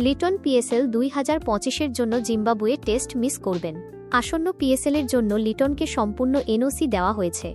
Liton PSL 2025-এর জন্য Zimbabwe test miss করবেন। আসন্ন পিএসএলের জন্য লিটনকে সম্পূর্ণ এনওসি দেওয়া হয়েছে।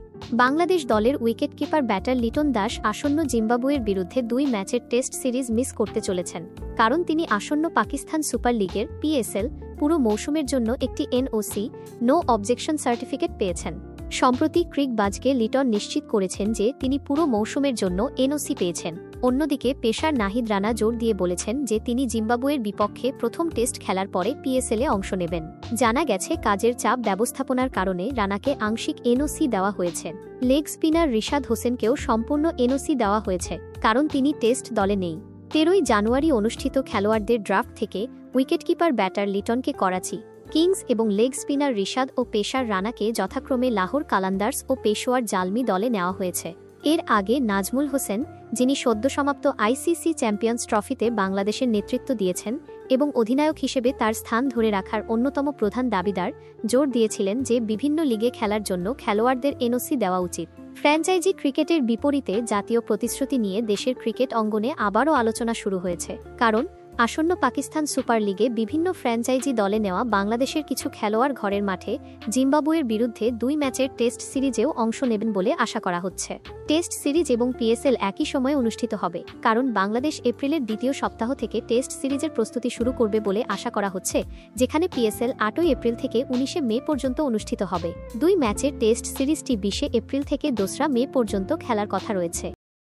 বাংলাদেশ দলের উইকেটকিপার ব্যাটার লিটন দাস আসন্ন জিম্বাবুয়ের বিরুদ্ধে 2 ম্যাচের টেস্ট সিরিজ মিস করতে চলেছেন, কারণ তিনি আসন্ন পাকিস্তান সুপার লিগের পিএসএল পুরো মৌসুমের জন্য একটি এনওসি নো অবজেকশন সার্টিফিকেট পেয়েছেন। সম্প্রতি ক্রিকবাজকে লিটন নিশ্চিত করেছেন যে তিনি পুরো মৌসুমের জন্য এনওসি পেয়েছেন। অন্যদিকে পেসার নাহিদ রানা জোর দিয়ে বলেছেন যে তিনি জিম্বাবুয়ের বিপক্ষে প্রথম টেস্ট খেলার পরে পিএসএলে অংশ নেবেন। জানা গেছে কাজের চাপ ব্যবস্থাপনার কারণে রানাকে আংশিক এনওসি দেওয়া হয়েছে। লেগ স্পিনার রিশাদ হোসেনকেও সম্পূর্ণ এনওসি দেওয়া হয়েছে, কারণ তিনি টেস্ট দলে নেই। 13 জানুয়ারি অনুষ্ঠিত খেলোয়াড়দের ড্রাফট থেকে উইকেটকিপার ব্যাটার লিটনকে করাচি কিংস এবং লেগ স্পিনার রিশাদ ও পেসার রানাকে যথাক্রমে লাহোর কালান্দার্স ও পেশোয়ার জালমি দলে নেওয়া হয়েছে। এর আগে নাজমুল হোসেন, যিনি সদ্য সমাপ্ত আইসিসি চ্যাম্পিয়ন্স ট্রফিতে বাংলাদেশের নেতৃত্ব দিয়েছেন এবং অধিনায়ক হিসেবে তার স্থান ধরে রাখার অন্যতম প্রধান দাবিদার, জোর দিয়েছিলেন যে বিভিন্ন লিগে খেলার জন্য খেলোয়াড়দের এনওসি দেওয়া উচিত। ফ্র্যাঞ্চাইজি ক্রিকেটের বিপরীতে জাতীয় প্রতিশ্রুতি নিয়ে দেশের ক্রিকেট অঙ্গনে আবারও আলোচনা শুরু হয়েছে, কারণ আসন্ন পাকিস্তান সুপার লিগে বিভিন্ন ফ্র্যাঞ্চাইজি দলে নেওয়া বাংলাদেশের কিছু খেলোয়াড় ঘরের মাঠে জিম্বাবুয়ের বিরুদ্ধে 2 ম্যাচের টেস্ট সিরিজেও অংশ নেবেন বলে আশা করা হচ্ছে। টেস্ট সিরিজ এবং পিএসএল একই সময়ে অনুষ্ঠিত হবে, কারণ বাংলাদেশ এপ্রিলের দ্বিতীয় সপ্তাহ থেকে টেস্ট সিরিজের প্রস্তুতি শুরু করবে বলে আশা করা হচ্ছে, যেখানে পিএসএল 8 এপ্রিল থেকে 19 মে পর্যন্ত অনুষ্ঠিত হবে। 2 ম্যাচের টেস্ট সিরিজটি 20 এপ্রিল থেকে 2 মে পর্যন্ত খেলার কথা রয়েছে।